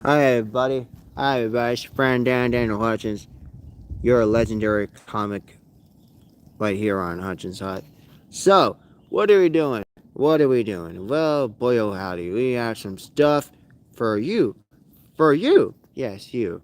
Hi everybody. Hi everybody. It's your friend Daniel Hutchins. You're a legendary comic right here on Hutchins Hut. So, what are we doing? What are we doing? Well, boy oh howdy, we have some stuff for you. For you. Yes, you.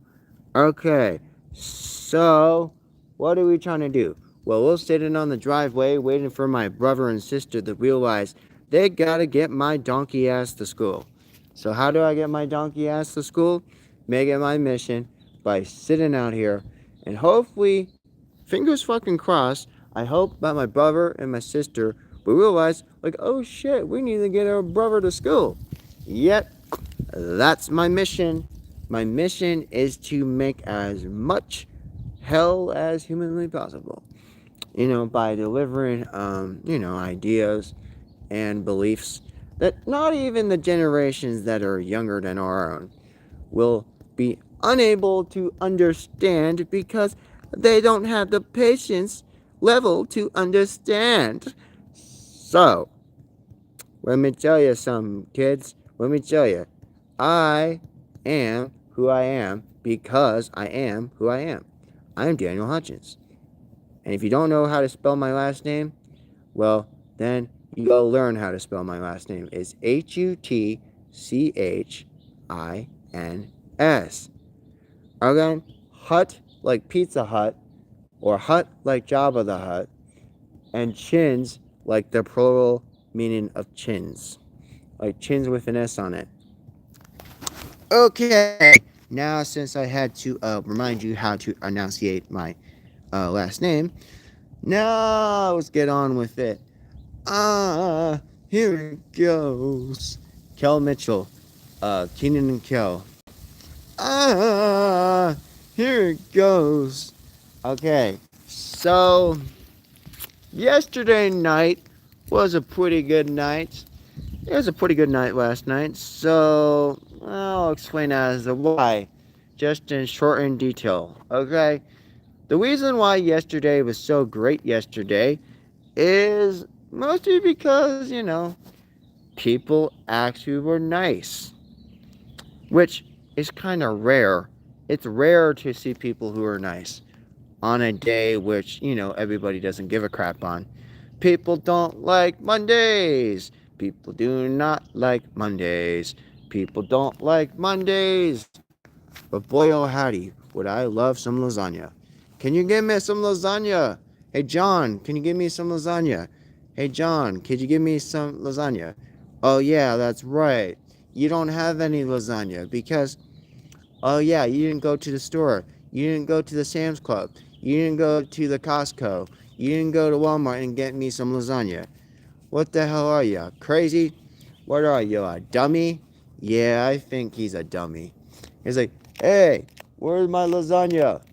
Okay. So, what are we trying to do? Well, we're sitting on the driveway waiting for my brother and sister to realize they gotta get my donkey ass to school. So, how do I get my donkey ass to school? Make it my mission by sitting out here and hopefully, fingers fucking crossed, I hope that my brother and my sister will realize, like, oh shit, we need to get our brother to school. Yet, that's my mission. My mission is to make as much hell as humanly possible. By delivering, ideas and beliefs that not even the generations that are younger than our own will be unable to understand because they don't have the patience level to understand. So, let me tell you something, kids. Let me tell you. I am who I am because I am who I am. I am Daniel Hutchins. And if you don't know how to spell my last name, well, then you gotta learn how to spell my last name. It's Hutchins. Okay? Hut like Pizza Hut, or Hut like Jabba the Hutt, and chins like the plural meaning of chins. Like chins with an S on it. Okay, now since I had to remind you how to enunciate my last name, now let's get on with it. Here it goes. Kel Mitchell, Keenan and Kel. Here it goes. Okay, so yesterday night was a pretty good night. It was a pretty good night last night, so I'll explain as to why, just in short and detail, okay? The reason why yesterday was so great yesterday is mostly because, people actually were nice, which is kind of rare. It's rare to see people who are nice on a day which, everybody doesn't give a crap on. People don't like Mondays. People do not like Mondays. People don't like Mondays. But boy, oh howdy, would I love some lasagna. Can you give me some lasagna? Hey John, can you give me some lasagna? Hey John, could you give me some lasagna? Oh yeah, that's right. You don't have any lasagna because, oh yeah, you didn't go to the store. You didn't go to the Sam's Club. You didn't go to the Costco. You didn't go to Walmart and get me some lasagna. What the hell are you? Crazy? What are you, a dummy? Yeah, I think he's a dummy. He's like, hey, where's my lasagna?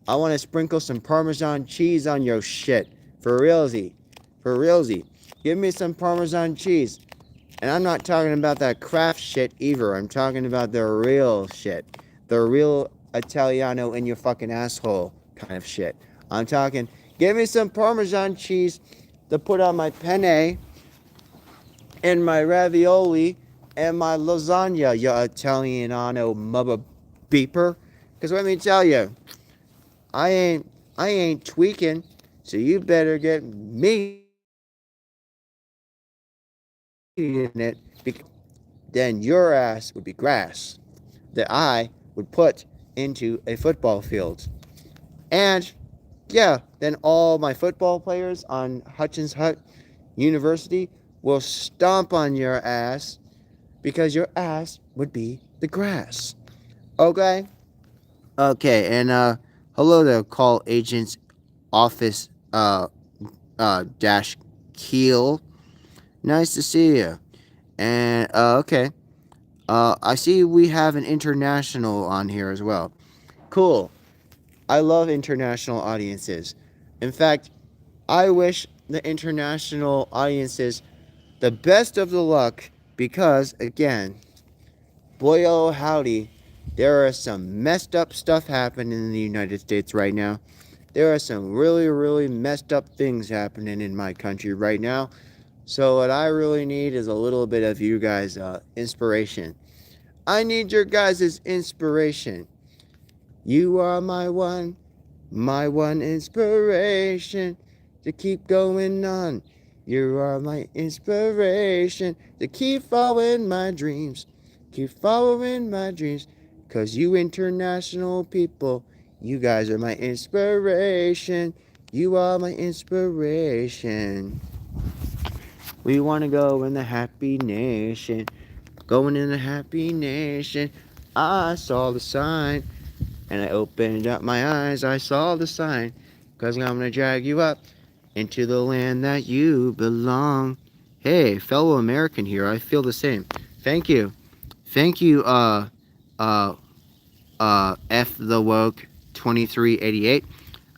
I want to sprinkle some Parmesan cheese on your shit. For realsy. For realsy. Give me some Parmesan cheese. And I'm not talking about that craft shit either. I'm talking about the real shit. The real Italiano in your fucking asshole kind of shit. I'm talking, give me some Parmesan cheese to put on my penne and my ravioli and my lasagna, you Italiano mother beeper. Because let me tell you, I ain't I ain't tweaking, so you better get meat in it because then your ass would be grass that I would put into a football field. And yeah, then all my football players on Hutchins Hut University will stomp on your ass because your ass would be the grass. Okay? Okay, and hello there, call agent's office dash Keel. Nice to see you. And okay. I see we have an international on here as well. Cool. I love international audiences. In fact, I wish the international audiences the best of the luck because, again, boy oh howdy, there is some messed up stuff happening in the United States right now. There are some really, really messed up things happening in my country right now. So, what I really need is a little bit of you guys' inspiration. I need your guys' inspiration. You are my one inspiration to keep going on. You are my inspiration to keep following my dreams. Keep following my dreams. 'Cause you international people, you guys are my inspiration. You are my inspiration. We want to go in the happy nation. Going in the happy nation. I saw the sign. And I opened up my eyes, I saw the sign. 'Cause I'm gonna drag you up into the land that you belong. Hey, fellow American here, I feel the same. Thank you. Thank you, uh, F the Woke 2388.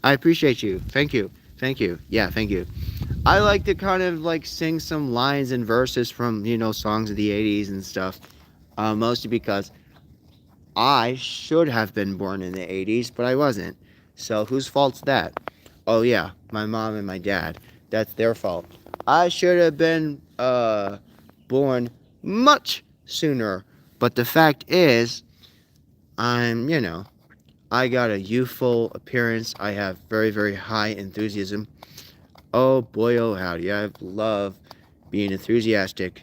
I appreciate you. Thank you. Thank you. Yeah, thank you. I like to kind of like sing some lines and verses from, songs of the 80s and stuff. Mostly because I should have been born in the 80s, but I wasn't. So whose fault's that? Oh yeah, my mom and my dad. That's their fault. I should have been born much sooner. But the fact is, I got a youthful appearance. I have very, very high enthusiasm. Oh boy, oh howdy. I love being enthusiastic.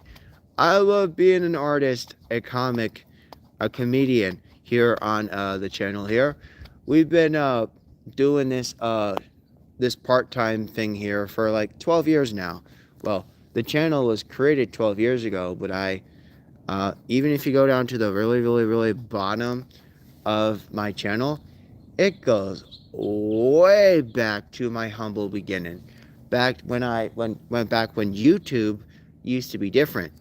I love being an artist, a comic, a comedian here on the channel here. We've been doing this part-time thing here for like 12 years now. Well, the channel was created 12 years ago, but even if you go down to the really, really, really bottom of my channel, it goes way back to my humble beginning. Back when when YouTube used to be different.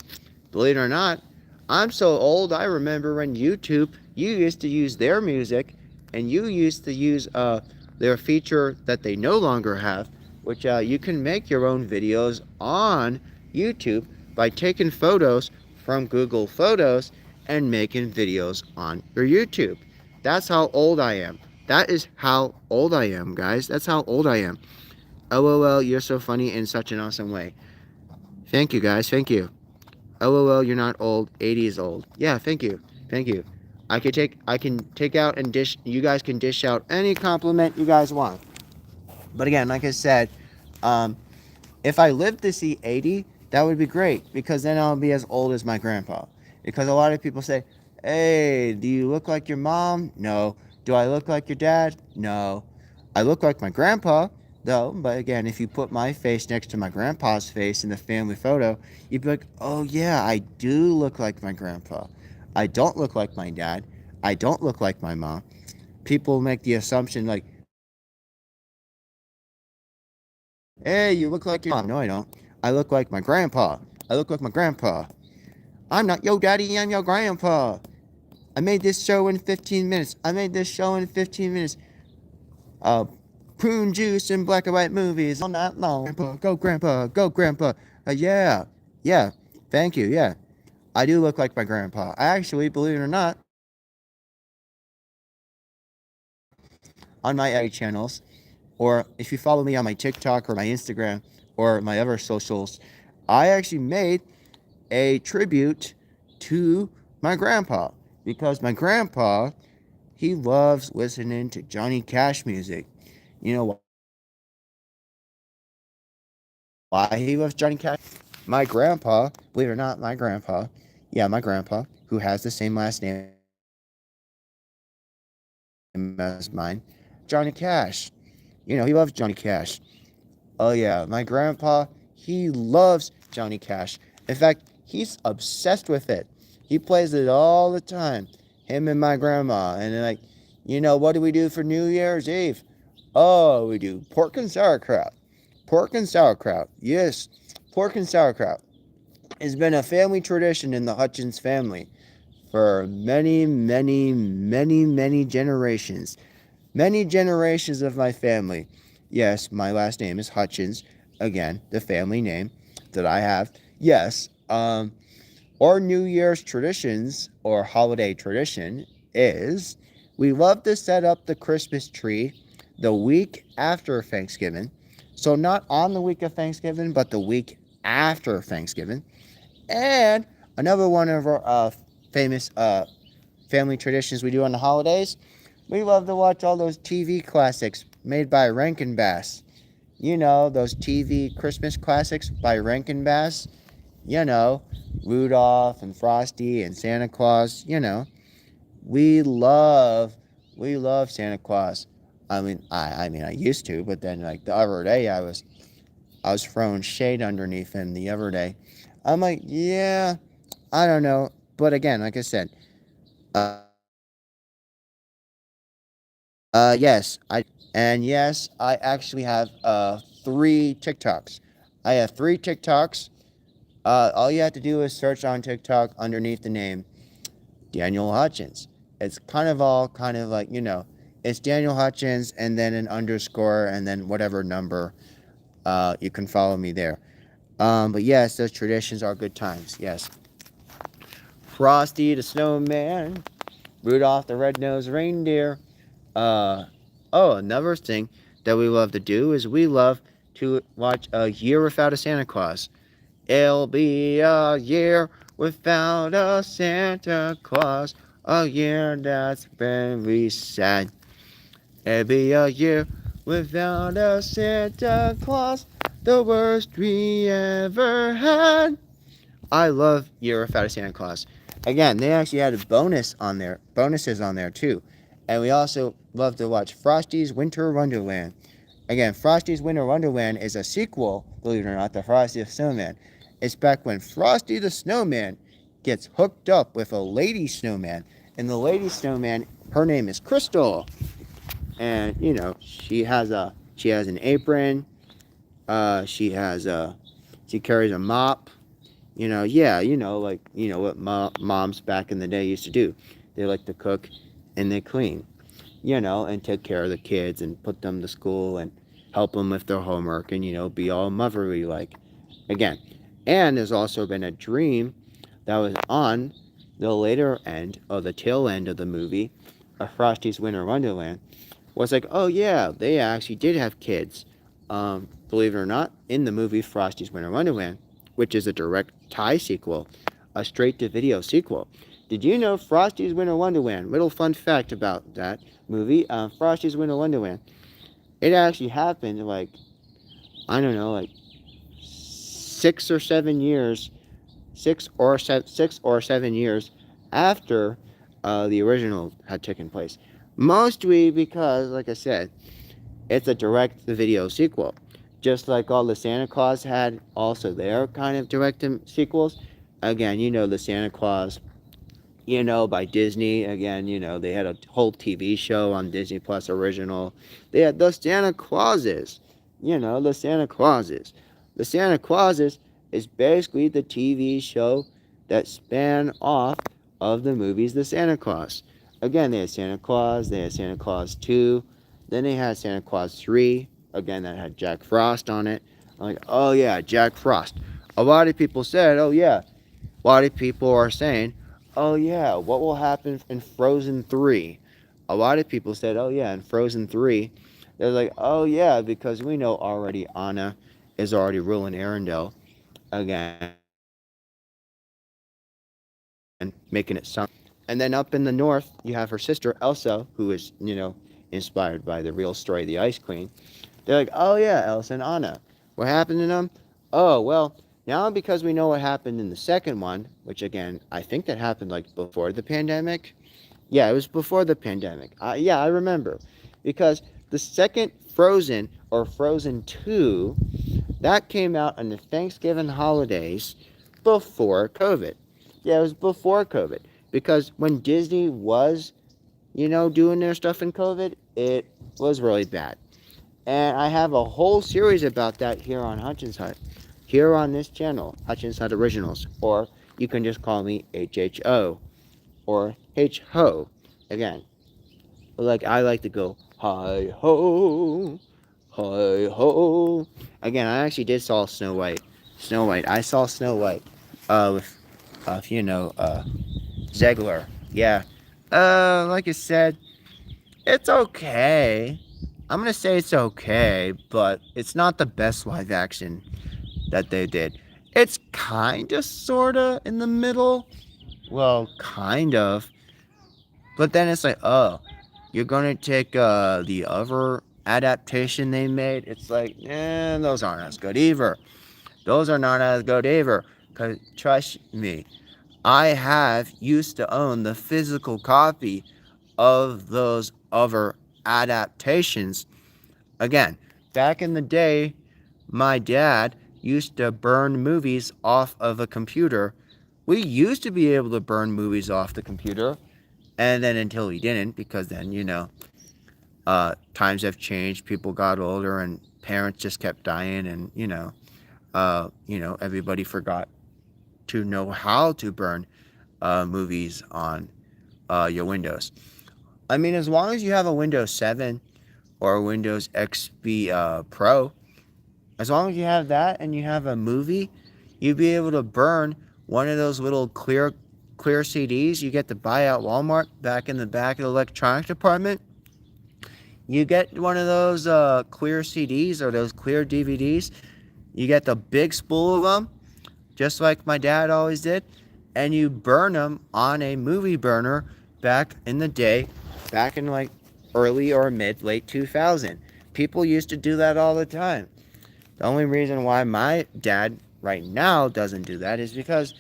Believe it or not, I'm so old, I remember when YouTube, you used to use their music, and you used to use their feature that they no longer have, which you can make your own videos on YouTube by taking photos from Google Photos and making videos on your YouTube. That's how old I am. That is how old I am, guys. That's how old I am. LOL, you're so funny in such an awesome way. Thank you, guys. Thank you. LOL, you're not old. 80 is old. Yeah, thank you. Thank you. I can take out and dish, you guys can dish out any compliment you guys want. But again, like I said, if I live to see 80, that would be great, because then I'll be as old as my grandpa. Because a lot of people say, hey, do you look like your mom? No. Do I look like your dad? No. I look like my grandpa, though. But again, if you put my face next to my grandpa's face in the family photo, you'd be like, oh yeah, I do look like my grandpa. I don't look like my dad. I don't look like my mom. People make the assumption like, hey, you look like your mom. No, I don't. I look like my grandpa. I look like my grandpa. I'm not your daddy, I'm your grandpa. I made this show in 15 minutes. I made this show in 15 minutes. Prune juice and black and white movies all night long. Grandpa, go grandpa, go grandpa. Yeah, yeah, thank you, yeah. I do look like my grandpa. I actually, believe it or not, on my A channels, or if you follow me on my TikTok or my Instagram or my other socials, I actually made a tribute to my grandpa, because my grandpa, he loves listening to Johnny Cash music. You know why he loves Johnny Cash? My grandpa, believe it or not, my grandpa, who has the same last name as mine, Johnny Cash. He loves Johnny Cash. Oh yeah, my grandpa, he loves Johnny Cash. In fact, he's obsessed with it. He plays it all the time. Him and my grandma. And they're like, what do we do for New Year's Eve? Oh, we do pork and sauerkraut. Pork and sauerkraut. Yes, pork and sauerkraut. It's been a family tradition in the Hutchins family for many, many, many, many generations. Many generations of my family. Yes, my last name is Hutchins. Again, the family name that I have. Yes, our New Year's traditions or holiday tradition is we love to set up the Christmas tree the week after Thanksgiving. So not on the week of Thanksgiving, but the week after Thanksgiving. And another one of our famous family traditions we do on the holidays. We love to watch all those TV classics made by Rankin Bass. You know, those TV Christmas classics by Rankin Bass. You know, Rudolph and Frosty and Santa Claus. You know, we love we love Santa Claus. I used to, but then like the other day I was throwing shade underneath him the other day. I'm like, yeah, I don't know, but again, like I said, yes, yes, I actually have 3 TikToks. I have 3 TikToks. All you have to do is search on TikTok underneath the name Daniel Hutchins. It's kind of all kind of like, it's Daniel Hutchins and then an underscore and then whatever number. You can follow me there. But yes, those traditions are good times. Yes. Frosty the Snowman, Rudolph the Red-Nosed Reindeer. Another thing that we love to do is we love to watch A Year Without a Santa Claus. It'll be a year without a Santa Claus, a year that's very sad. It'll be a year without a Santa Claus, the worst we ever had. I love Year Without a Santa Claus. Again, they actually had bonuses on there too. And we also love to watch Frosty's Winter Wonderland. Again, Frosty's Winter Wonderland is a sequel, believe it or not, to Frosty the Snowman. It's back when Frosty the Snowman gets hooked up with a lady snowman. And the lady snowman, her name is Crystal. And, she has an apron. She carries a mop. What moms back in the day used to do. They like to cook and they clean, and take care of the kids and put them to school and help them with their homework and, be all motherly like. Again, and there's also been a dream that was on the later end or the tail end of the movie, of Frosty's Winter Wonderland, was like, oh yeah, they actually did have kids. Believe it or not, in the movie Frosty's Winter Wonderland, which is a direct tie sequel, a straight-to-video sequel. Did you know Frosty's Winter Wonderland? Little fun fact about that movie, Frosty's Winter Wonderland. It actually happened like, I don't know, like 6 or 7 years, 6 or 7 years after the original had taken place. Mostly because, like I said, it's a direct-to-video sequel. Just like all the Santa Claus had also their kind of direct sequels. Again, the Santa Claus, by Disney. Again, they had a whole TV show on Disney Plus original. They had the Santa Clauses. The Santa Clauses. The Santa Clauses is basically the TV show that span off of the movies The Santa Claus. Again, they had Santa Claus, they had Santa Claus 2, then they had Santa Claus 3, again, that had Jack Frost on it. I'm like, oh yeah, Jack Frost. A lot of people said, oh yeah. A lot of people are saying, oh yeah, what will happen in Frozen 3? A lot of people said, oh yeah, in Frozen 3. They're like, oh yeah, because we know already Anna is already ruling Arendelle again, and making it some. And then up in the north, you have her sister Elsa, who is, inspired by the real story of the Ice Queen. They're like, oh yeah, Elsa and Anna. What happened to them? Oh, well, now because we know what happened in the second one, which again, I think that happened like before the pandemic. Yeah, it was before the pandemic. Yeah, I remember. Because the second Frozen, or Frozen 2, that came out on the Thanksgiving holidays before COVID. Yeah, it was before COVID. Because when Disney was, doing their stuff in COVID, it was really bad. And I have a whole series about that here on Hutchins Hut. Here on this channel, Hutchins Hut Originals. Or you can just call me HHO. Or HHO. Again, like I like to go, hi ho, hi ho. Again, I actually did saw Snow White. Snow White. I saw Snow White. With, Zegler. Yeah. Like I said, it's okay. I'm gonna say it's okay, but it's not the best live action that they did. It's kinda, sorta in the middle. Well, kind of. But then it's like, oh, you're gonna take the other adaptation they made. It's like, those aren't as good either. Those are not as good either. Cause trust me, I have used to own the physical copy of those other adaptations. Again, back in the day, my dad used to burn movies off of a computer. We used to be able to burn movies off the computer, and then until he didn't, because then, times have changed, people got older, and parents just kept dying, and, everybody forgot to know how to burn movies on your Windows. I mean, as long as you have a Windows 7 or a Windows XP Pro, as long as you have that and you have a movie, you'd be able to burn one of those little clear CDs you get to buy at Walmart back in the back of the electronics department. You get one of those clear CDs or those clear DVDs. You get the big spool of them, just like my dad always did, and you burn them on a movie burner back in the day, back in like early or late 2000. People used to do that all the time. The only reason why my dad right now doesn't do that is because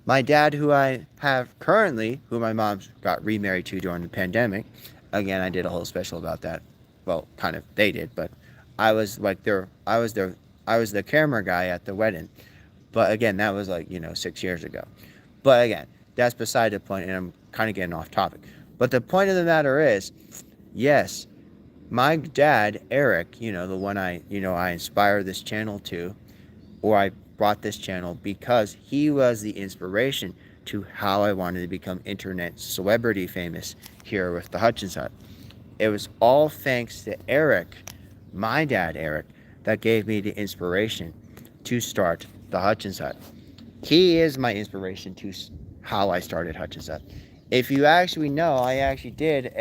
my dad, who I have currently, who my mom got remarried to during the pandemic, again, I did a whole special about that. Well, kind of, they did, but I was the camera guy at the wedding. But again, that was like, 6 years ago. But again, that's beside the point, and I'm kind of getting off topic. But the point of the matter is, yes, my dad, Eric, the one I inspired this channel to, or I brought this channel because he was the inspiration to how I wanted to become internet celebrity famous here with the Hutchins Hut. It was all thanks to Eric, my dad, Eric, that gave me the inspiration to start the Hutchins Hut. He is my inspiration to how I started Hutchins Hut. If you actually know, I actually did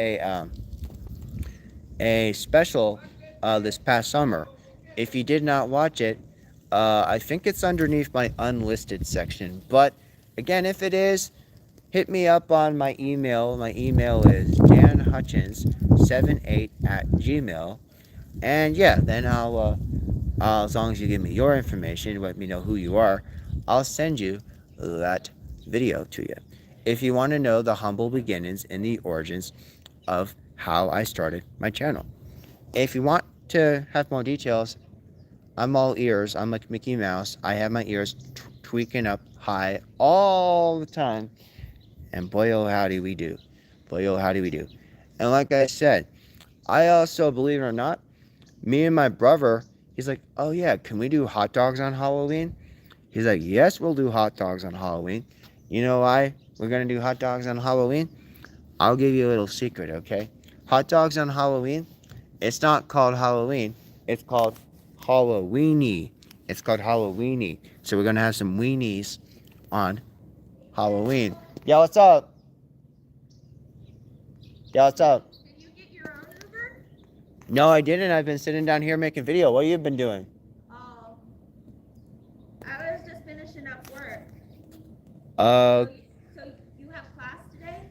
a special this past summer. If you did not watch it, I think it's underneath my unlisted section. But again, if it is, hit me up on my email. My email is janhutchins78@gmail. And yeah, then as long as you give me your information, let me know who you are, I'll send you that video to you. If you want to know the humble beginnings and the origins of how I started my channel. If you want to have more details, I'm all ears. I'm like Mickey Mouse. I have my ears tweaking up high all the time. And boy, oh, howdy we do. Boy, oh, howdy we do. And like I said, I also, believe it or not, me and my brother, he's like, oh yeah, can we do hot dogs on Halloween? He's like, yes, we'll do hot dogs on Halloween. You know why we're going to do hot dogs on Halloween? I'll give you a little secret, okay? Hot dogs on Halloween, it's not called Halloween. It's called Halloweeny. It's called Halloweeny. So we're going to have some weenies on Halloween. Yeah, what's up? Yeah, what's up? Did you get your own Uber? No, I didn't. I've been sitting down here making video. What have you been doing? Oh, I was just finishing up work. Uh, So you have class today?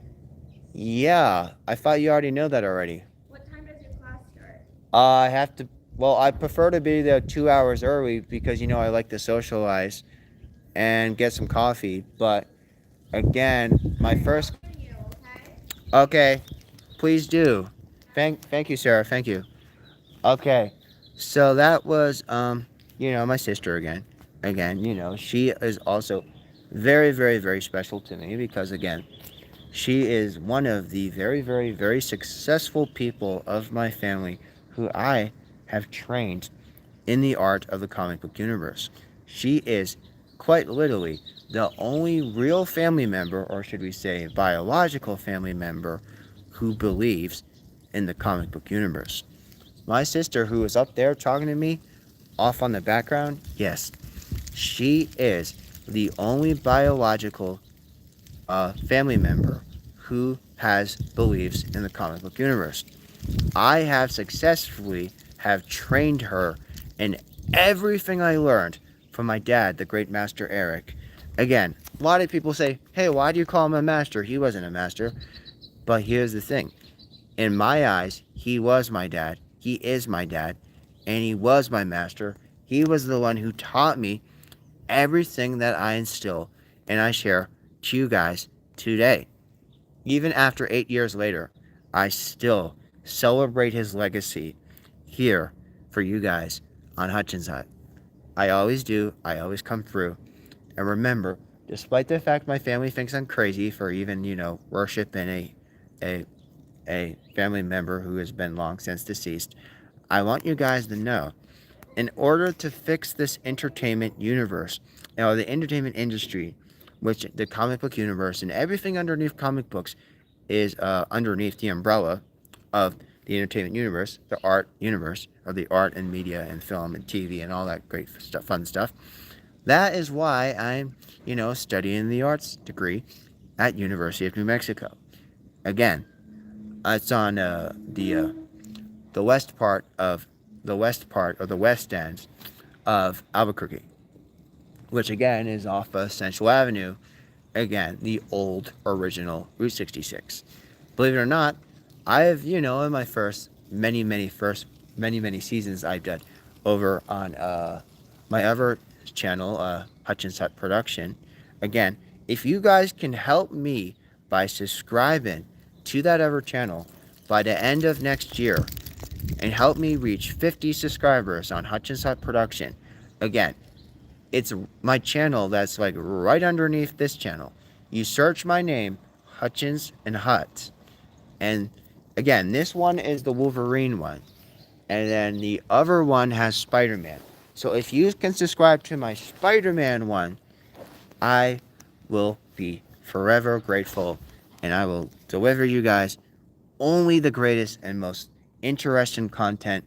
yeah. I thought you already know that already. What time does your class start? I have to, well, I prefer to be there 2 hours early because, I like to socialize and get some coffee. But again, my first, You, okay? okay, please do. Thank you, Sarah. Thank you. Okay. So that was, my sister again. Again, she is also very, very, very special to me because, again, she is one of the very, very, very successful people of my family who I have trained in the art of the comic book universe. She is quite literally the only real family member, or should we say biological family member, who believes in the comic book universe. My sister, who is up there talking to me off on the background, yes, she is the only biological family member who has beliefs in the comic book universe. I have successfully have trained her in everything I learned from my dad, the great master Eric. Again, a lot of people say, hey, why do you call him a master? He wasn't a master. But here's the thing. In my eyes, he was my dad. He is my dad. And he was my master. He was the one who taught me everything that I instill and I share to you guys today. Even after 8 years later, I still celebrate his legacy here for you guys on Hutchins Hut. I always do. I always come through. And remember, despite the fact my family thinks I'm crazy for even, worshiping a, a family member who has been long since deceased, I want you guys to know, in order to fix this entertainment universe, the entertainment industry, which the comic book universe and everything underneath comic books is underneath the umbrella of the entertainment universe, the art universe, or the art and media and film and TV and all that great stuff, fun stuff. That is why I'm, studying the arts degree at University of New Mexico. Again, it's on the west part of the west end of Albuquerque, which again is off of Central Avenue. Again, the old original Route 66. Believe it or not, I've in my many seasons I've done over on my other channel, Hutchins Hut Production. Again, if you guys can help me by subscribing to that other channel by the end of next year and help me reach 50 subscribers on Hutchins Hut Production, again, it's my channel that's like right underneath this channel. You search my name, Hutchins and Hut. And again, this one is the Wolverine one. And then the other one has Spider-Man. So if you can subscribe to my Spider-Man one, I will be forever grateful. And I will deliver you guys only the greatest and most interesting content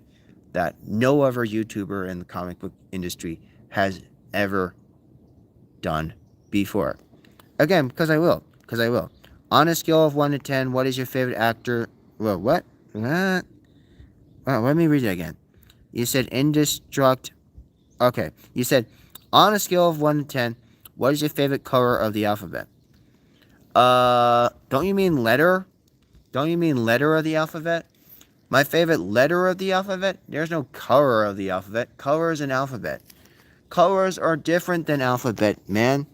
that no other YouTuber in the comic book industry has ever done before. Again, because I will. On a scale of 1 to 10, what is your favorite actor? Well, what? Well, let me read it again. You said indestruct. Okay. You said, on a scale of 1 to 10, what is your favorite color of the alphabet? Don't you mean letter? Don't you mean letter of the alphabet? My favorite letter of the alphabet? There's no color of the alphabet. Color is an alphabet. Colors are different than alphabet, man.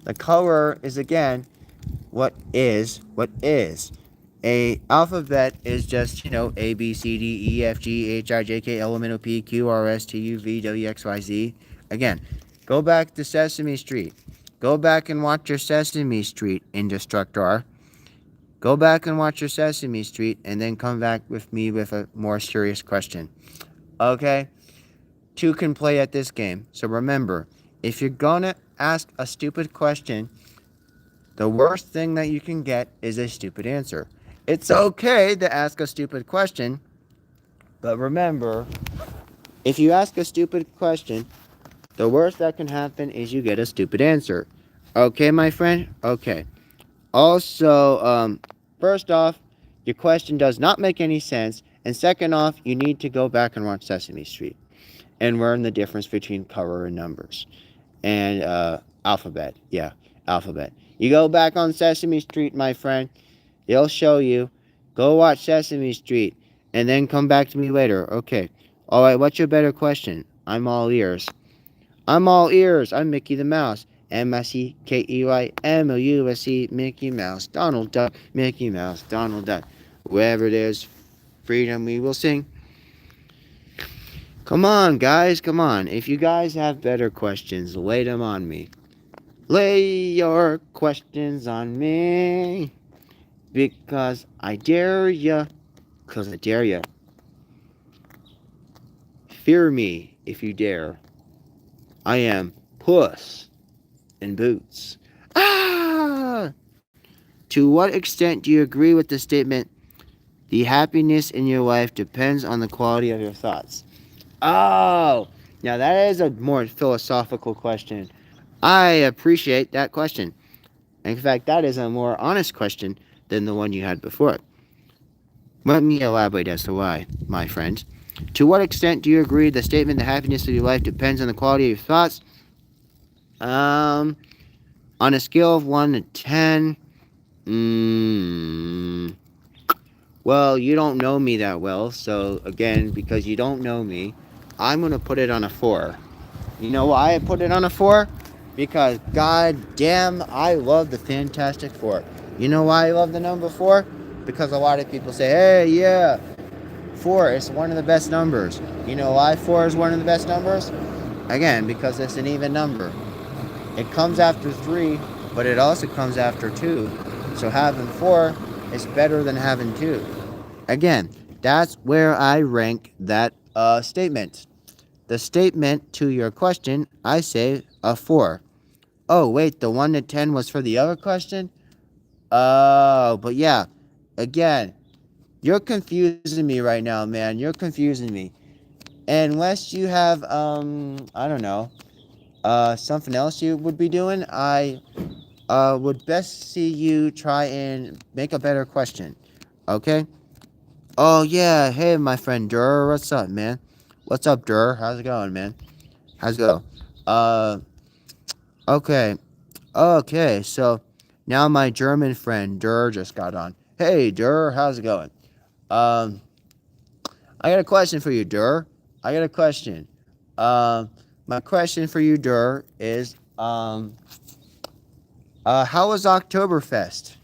The color is, again, what is. A alphabet is just, A, B, C, D, E, F, G, H, I, J, K, L, M, N, O, P, Q, R, S, T, U, V, W, X, Y, Z. Again, go back to Sesame Street. Go back and watch your Sesame Street, Indestructor. Go back and watch your Sesame Street and then come back with me with a more serious question. Okay? Two can play at this game. So remember, if you're gonna ask a stupid question, the worst thing that you can get is a stupid answer. It's okay to ask a stupid question, but remember, if you ask a stupid question, the worst that can happen is you get a stupid answer. Okay, my friend? Okay. Also, first off, your question does not make any sense. And second off, you need to go back and watch Sesame Street and learn the difference between color and numbers. And alphabet. Yeah, alphabet. You go back on Sesame Street, my friend. They'll show you. Go watch Sesame Street and then come back to me later. Okay. All right, what's your better question? I'm all ears. I'm Mickey the Mouse. MICKEYMOUSE, Mickey Mouse, Donald Duck, Mickey Mouse, Donald Duck. Wherever there's freedom, we will sing. Come on, guys, come on. If you guys have better questions, lay them on me. Lay your questions on me. Because I dare ya. Because I dare ya. Fear me if you dare. I am Puss in Boots. Ah! To what extent do you agree with the statement, the happiness in your life depends on the quality of your thoughts? Oh, now that is a more philosophical question. I appreciate that question. In fact, that is a more honest question than the one you had before. Let me elaborate as to why, my friend. To what extent do you agree with the statement, the happiness of your life depends on the quality of your thoughts? On a scale of 1 to 10, Mm, well, you don't know me that well, so again, because you don't know me, I'm gonna put it on a 4. You know why I put it on a 4? Because god damn, I love the Fantastic Four. You know why I love the number 4? Because a lot of people say, hey, yeah, 4 is one of the best numbers. You know why 4 is one of the best numbers? Again, because it's an even number. It comes after 3, but it also comes after 2. So having 4 is better than having 2. Again, that's where I rank that statement. The statement to your question, I say a 4. Oh, wait, the 1 to 10 was for the other question? Oh, but yeah, again, you're confusing me right now, man. You're confusing me. Unless you have, I don't know, something else you would be doing, I would best see you try and make a better question. Okay? Oh, yeah. Hey, my friend Durr. What's up, man? What's up, Durr? How's it going, man? How's it going? Uh, okay. Okay, so now my German friend Durr just got on. Hey, Durr. How's it going? Um, I got a question for you, Durr. I got a question. My question for you, Durr, is, how was Oktoberfest?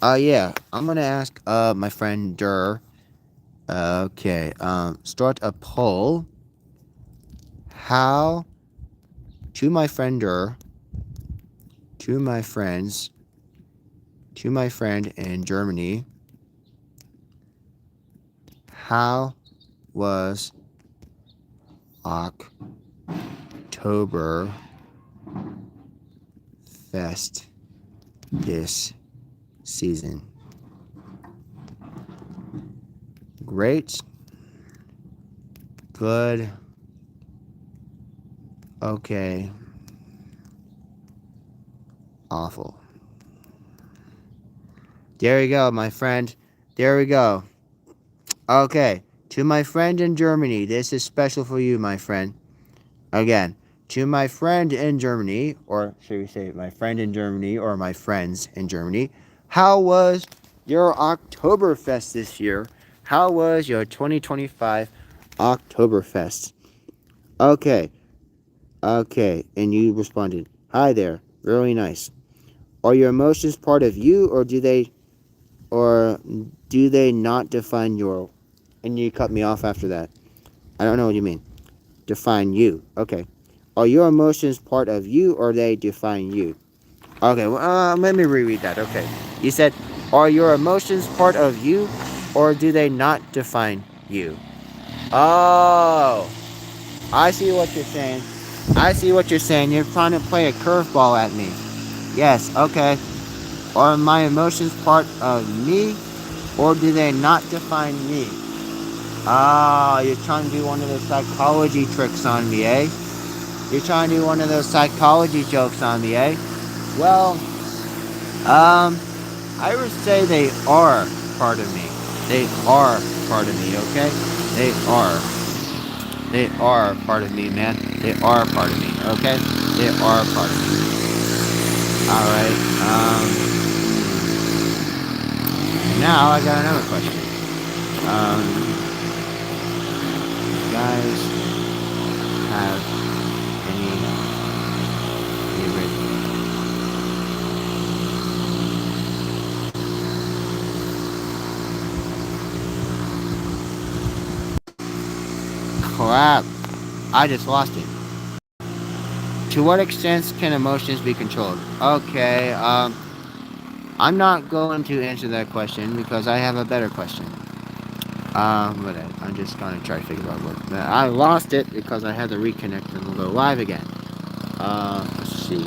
Yeah, I'm gonna ask, my friend Durr. Okay, start a poll. How, to my friend Durr, to my friends, to my friend in Germany, how was Oktoberfest this season? Great, good, okay, awful. There you go, my friend. There we go. Okay, to my friend in Germany, this is special for you, my friend. Again, to my friend in Germany, or should we say my friend in Germany, or my friends in Germany, how was your Oktoberfest this year? How was your 2025 Oktoberfest? Okay, okay, and you responded, hi there, really nice. Are your emotions part of you, or do they not define your? And you cut me off after that. I don't know what you mean. Define you. Okay. Are your emotions part of you, or they define you? Okay, well, let me reread that. Okay. You said, are your emotions part of you, or do they not define you? Oh, I see what you're saying. I see what you're saying. You're trying to play a curveball at me. Yes, okay. Are my emotions part of me, or do they not define me? Ah, you're trying to do one of those psychology tricks on me, eh? You're trying to do one of those psychology jokes on me, eh? Well, um, I would say they are part of me. They are part of me, okay? They are. They are part of me, man. They are part of me, okay? They are part of me. Alright, now I got another question. You guys have any favorite? Crap. I just lost it. To what extent can emotions be controlled? Okay, I'm not going to answer that question because I have a better question. But I'm just gonna try to figure out what. I lost it because I had to reconnect and go live again. Let's see.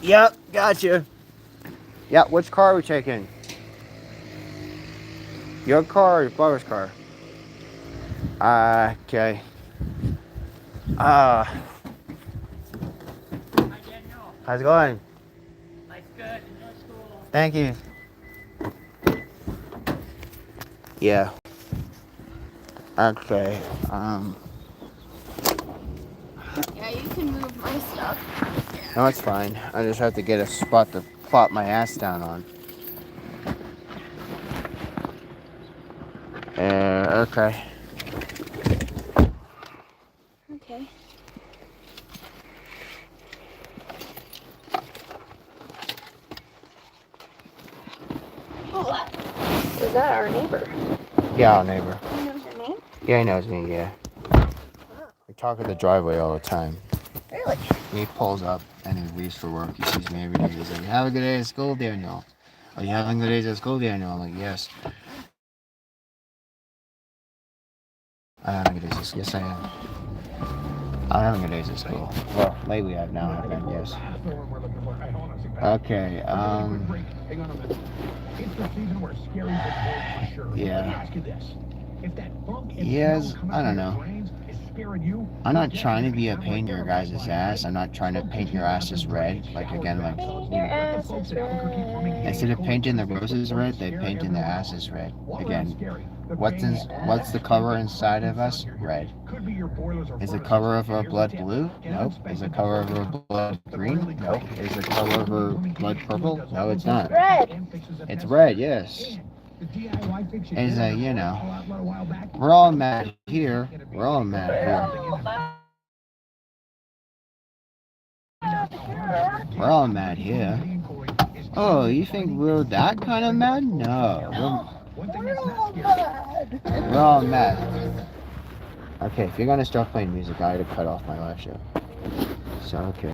Yep, gotcha. Yeah, which car are we taking? Your car or your brother's car? Okay. How's it going? Life's good. No school. Thank you. Yeah. Okay. Yeah, you can move my stuff. No, it's fine. I just have to get a spot to plop my ass down on. Okay. Okay. Oh, is that our neighbor? Yeah, our neighbor. He knows your name? Yeah, he knows me, yeah. We talk at the driveway all the time. Really? He pulls up and he leaves for work. He sees me every day. He's like, have a good day at school, Daniel. Are you having good days at school, Daniel? I'm like, yes. I'm having good days at school. Yes, I am. I'm having good days at school. Well, lately I've now have been, yes. Okay, yeah. Yes, I don't know. I'm not trying to be a pain in your guys' ass. I'm not trying to paint your asses red. Like, again, like, Your ass is red. instead of painting the roses red, they painting their asses red. Again, what's the color inside of us? Red. Is the color of our blood blue? Nope. Is the color of our blood green? Nope. Is the color of our blood purple? No, it's not. Red. It's red, yes. Is you know, we're all mad here. We're all mad here. We're all mad here. Oh, you think we're that kind of mad? No. We're all mad. Okay, if you're gonna start playing music, I gotta cut off my live show. So, okay.